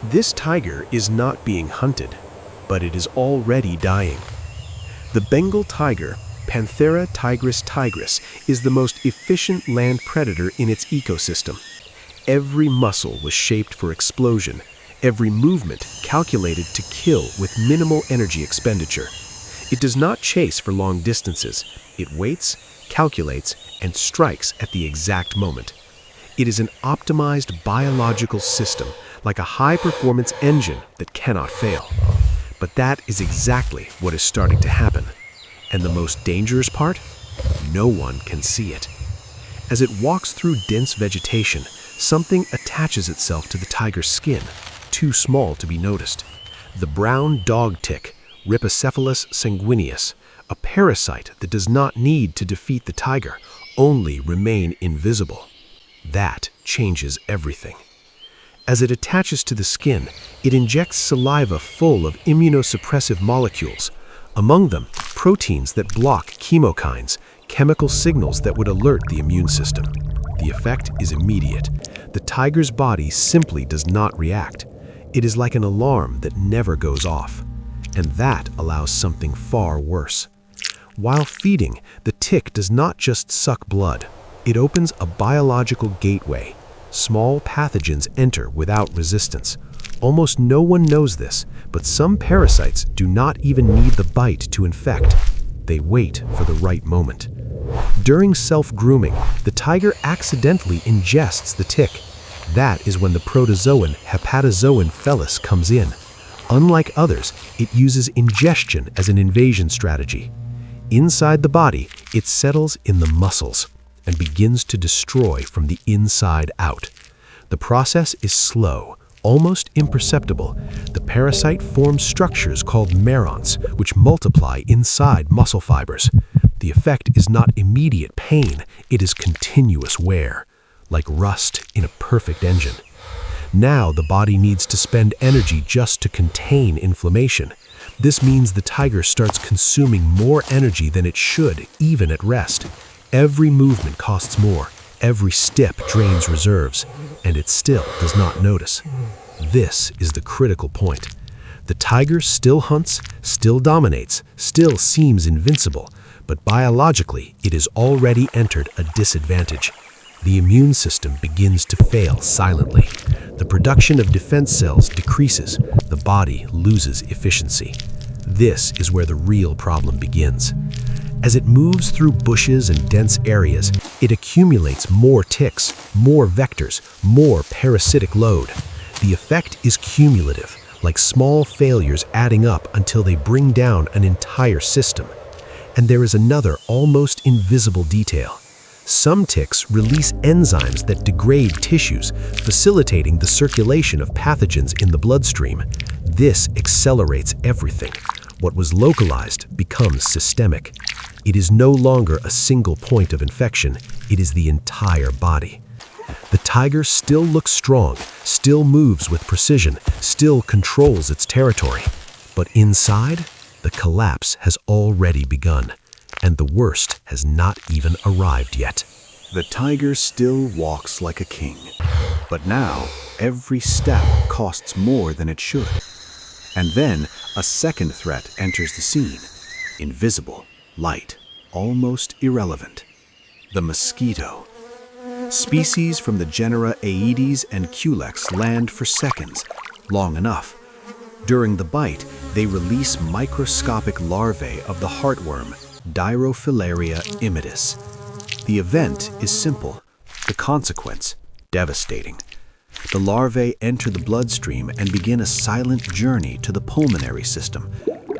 This tiger is not being hunted, but it is already dying. The Bengal tiger, Panthera tigris tigris, is the most efficient land predator in its ecosystem. Every muscle was shaped for explosion, every movement calculated to kill with minimal energy expenditure. It does not chase for long distances. It waits, calculates, and strikes at the exact moment. It is an optimized biological system, like a high-performance engine that cannot fail. But that is exactly what is starting to happen. And the most dangerous part? No one can see it. As it walks through dense vegetation, something attaches itself to the tiger's skin, too small to be noticed. The brown dog tick, Rhipicephalus sanguineus, a parasite that does not need to defeat the tiger, only remain invisible. That changes everything. As it attaches to the skin, it injects saliva full of immunosuppressive molecules, among them proteins that block chemokines, chemical signals that would alert the immune system. The effect is immediate. The tiger's body simply does not react. It is like an alarm that never goes off. And that allows something far worse. While feeding, the tick does not just suck blood. It opens a biological gateway. Small pathogens enter without resistance. Almost no one knows this, but some parasites do not even need the bite to infect. They wait for the right moment. During self-grooming, the tiger accidentally ingests the tick. That is when the protozoan Hepatozoan felis comes in. Unlike others, it uses ingestion as an invasion strategy. Inside the body, it settles in the muscles and begins to destroy from the inside out. The process is slow, almost imperceptible. The parasite forms structures called merons, which multiply inside muscle fibers. The effect is not immediate pain, it is continuous wear, like rust in a perfect engine. Now the body needs to spend energy just to contain inflammation. This means the tiger starts consuming more energy than it should, even at rest. Every movement costs more, every step drains reserves, and it still does not notice. This is the critical point. The tiger still hunts, still dominates, still seems invincible, but biologically it has already entered a disadvantage. The immune system begins to fail silently. The production of defense cells decreases. The body loses efficiency. This is where the real problem begins. As it moves through bushes and dense areas, it accumulates more ticks, more vectors, more parasitic load. The effect is cumulative, like small failures adding up until they bring down an entire system. And there is another almost invisible detail. Some ticks release enzymes that degrade tissues, facilitating the circulation of pathogens in the bloodstream. This accelerates everything. What was localized becomes systemic. It is no longer a single point of infection, it is the entire body. The tiger still looks strong, still moves with precision, still controls its territory. But inside, the collapse has already begun, and the worst has not even arrived yet. The tiger still walks like a king, but now every step costs more than it should. And then a second threat enters the scene. Invisible, light, almost irrelevant. The mosquito. Species from the genera Aedes and Culex land for seconds, long enough. During the bite, they release microscopic larvae of the heartworm, Dirofilaria immitis. The event is simple. The consequence, devastating. The larvae enter the bloodstream and begin a silent journey to the pulmonary system.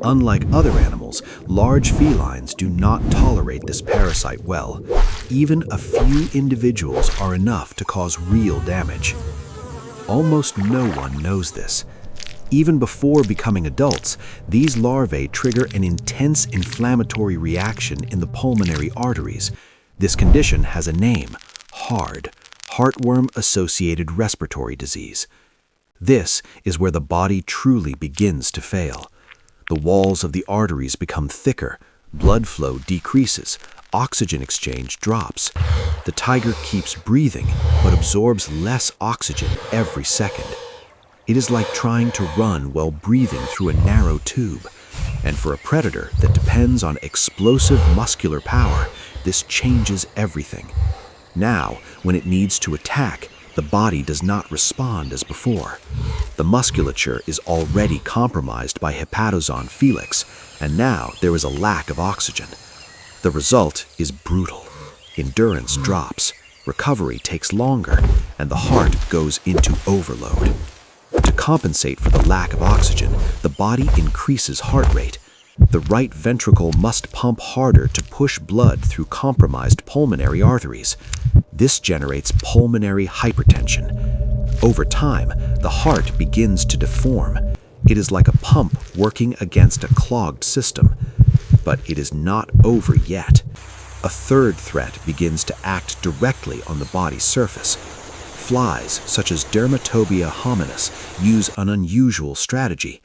Unlike other animals, large felines do not tolerate this parasite well. Even a few individuals are enough to cause real damage. Almost no one knows this. Even before becoming adults, these larvae trigger an intense inflammatory reaction in the pulmonary arteries. This condition has a name, HARD, heartworm-associated respiratory disease. This is where the body truly begins to fail. The walls of the arteries become thicker, blood flow decreases, oxygen exchange drops. The tiger keeps breathing, but absorbs less oxygen every second. It is like trying to run while breathing through a narrow tube. And for a predator that depends on explosive muscular power, this changes everything. Now, when it needs to attack, the body does not respond as before. The musculature is already compromised by hepatosome felix, and now there is a lack of oxygen. The result is brutal. Endurance drops, recovery takes longer, and the heart goes into overload. To compensate for the lack of oxygen, the body increases heart rate. The right ventricle must pump harder to push blood through compromised pulmonary arteries. This generates pulmonary hypertension. Over time, the heart begins to deform. It is like a pump working against a clogged system. But it is not over yet. A third threat begins to act directly on the body's surface. Flies, such as Dermatobia hominis, use an unusual strategy.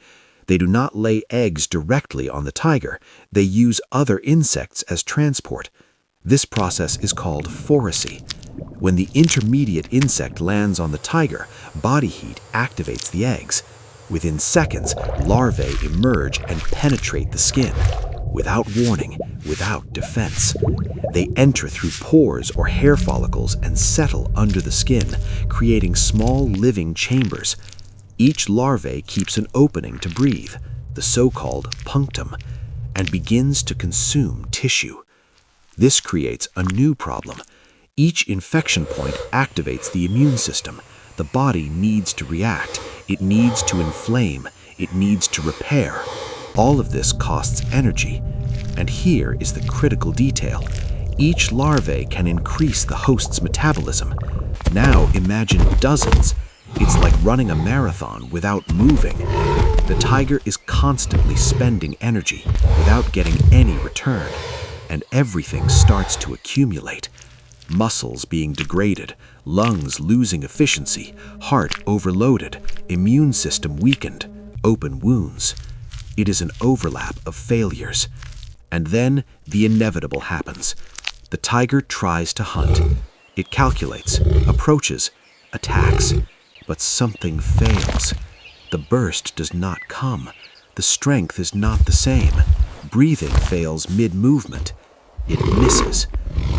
They do not lay eggs directly on the tiger. They use other insects as transport. This process is called phorecy. When the intermediate insect lands on the tiger, body heat activates the eggs. Within seconds, larvae emerge and penetrate the skin. Without warning, without defense. They enter through pores or hair follicles and settle under the skin, creating small living chambers. Each larvae keeps an opening to breathe, the so-called punctum, and begins to consume tissue. This creates a new problem. Each infection point activates the immune system. The body needs to react. It needs to inflame. It needs to repair. All of this costs energy. And here is the critical detail. Each larvae can increase the host's metabolism. Now imagine dozens. It's like running a marathon without moving. The tiger is constantly spending energy without getting any return. And everything starts to accumulate. Muscles being degraded, lungs losing efficiency, heart overloaded, immune system weakened, open wounds. It is an overlap of failures. And then the inevitable happens. The tiger tries to hunt. It calculates, approaches, attacks, but something fails. The burst does not come. The strength is not the same. Breathing fails mid-movement. It misses,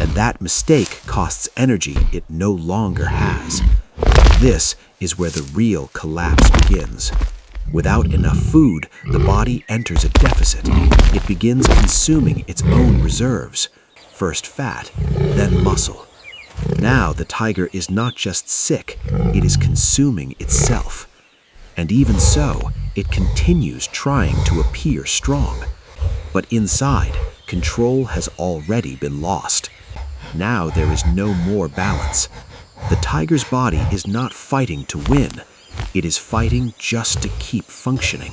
and that mistake costs energy it no longer has. This is where the real collapse begins. Without enough food, the body enters a deficit. It begins consuming its own reserves. First fat, then muscle. Now the tiger is not just sick, it is consuming itself. And even so, it continues trying to appear strong. But inside, control has already been lost. Now there is no more balance. The tiger's body is not fighting to win. It is fighting just to keep functioning,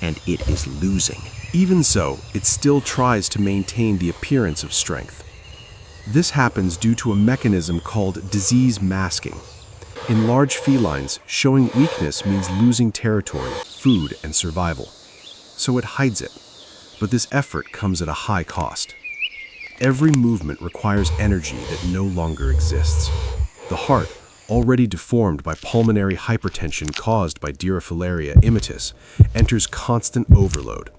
and it is losing. Even so, it still tries to maintain the appearance of strength. This happens due to a mechanism called disease masking. In large felines, showing weakness means losing territory, food, and survival. So it hides it. But this effort comes at a high cost. Every movement requires energy that no longer exists. The heart, already deformed by pulmonary hypertension caused by Dirofilaria immitis, enters constant overload.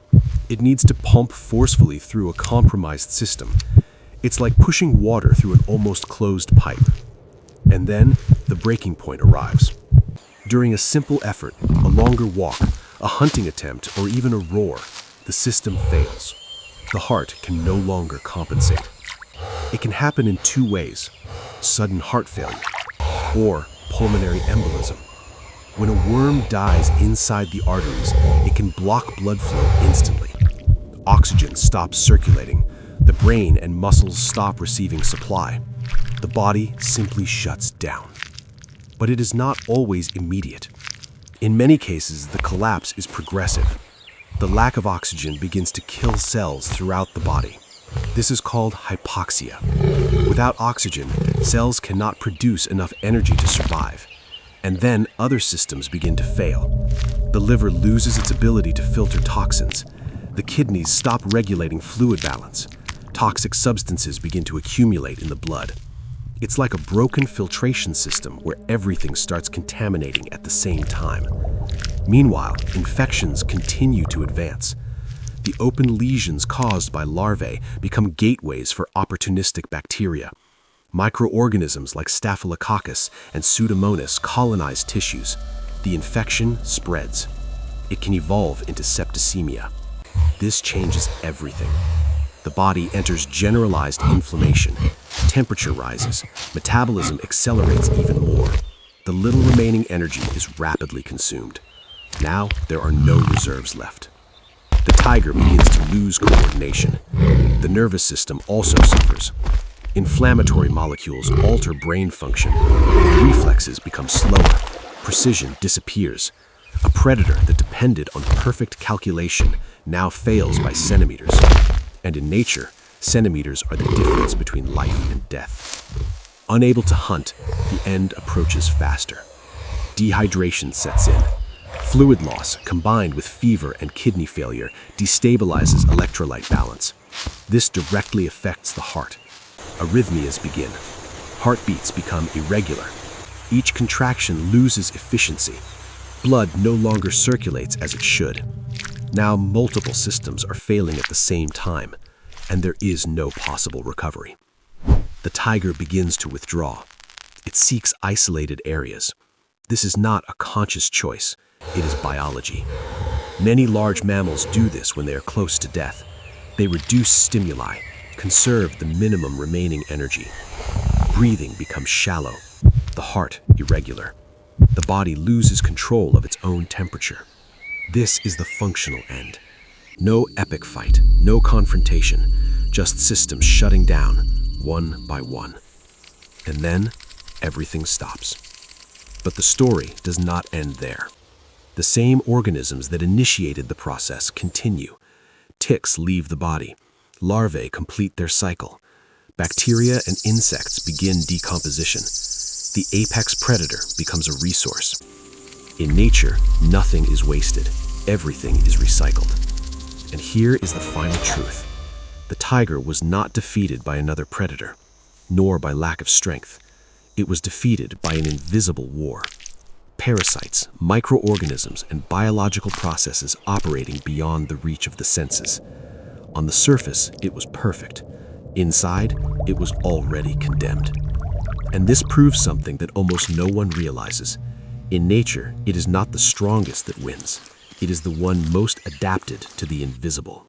It needs to pump forcefully through a compromised system. It's like pushing water through an almost closed pipe. And then the breaking point arrives. During a simple effort, a longer walk, a hunting attempt, or even a roar, the system fails. The heart can no longer compensate. It can happen in two ways: sudden heart failure or pulmonary embolism. When a worm dies inside the arteries, it can block blood flow instantly. Oxygen stops circulating. The brain and muscles stop receiving supply. The body simply shuts down. But it is not always immediate. In many cases, the collapse is progressive. The lack of oxygen begins to kill cells throughout the body. This is called hypoxia. Without oxygen, cells cannot produce enough energy to survive. And then other systems begin to fail. The liver loses its ability to filter toxins. The kidneys stop regulating fluid balance. Toxic substances begin to accumulate in the blood. It's like a broken filtration system where everything starts contaminating at the same time. Meanwhile, infections continue to advance. The open lesions caused by larvae become gateways for opportunistic bacteria. Microorganisms like Staphylococcus and Pseudomonas colonize tissues. The infection spreads. It can evolve into septicemia. This changes everything. The body enters generalized inflammation. Temperature rises. Metabolism accelerates even more. The little remaining energy is rapidly consumed. Now there are no reserves left. The tiger begins to lose coordination. The nervous system also suffers. Inflammatory molecules alter brain function. Reflexes become slower. Precision disappears. A predator that depended on perfect calculation now fails by centimeters. And in nature, centimeters are the difference between life and death. Unable to hunt, the end approaches faster. Dehydration sets in. Fluid loss, combined with fever and kidney failure, destabilizes electrolyte balance. This directly affects the heart. Arrhythmias begin. Heartbeats become irregular. Each contraction loses efficiency. Blood no longer circulates as it should. Now multiple systems are failing at the same time, and there is no possible recovery. The tiger begins to withdraw. It seeks isolated areas. This is not a conscious choice. It is biology. Many large mammals do this when they are close to death. They reduce stimuli, conserve the minimum remaining energy. Breathing becomes shallow, the heart irregular. The body loses control of its own temperature. This is the functional end. No epic fight, no confrontation, just systems shutting down, one by one. And then, everything stops. But the story does not end there. The same organisms that initiated the process continue. Ticks leave the body. Larvae complete their cycle. Bacteria and insects begin decomposition. The apex predator becomes a resource. In nature, nothing is wasted. Everything is recycled. And here is the final truth. The tiger was not defeated by another predator, nor by lack of strength. It was defeated by an invisible war. Parasites, microorganisms, and biological processes operating beyond the reach of the senses. On the surface, it was perfect. Inside, it was already condemned. And this proves something that almost no one realizes. In nature, it is not the strongest that wins. It is the one most adapted to the invisible.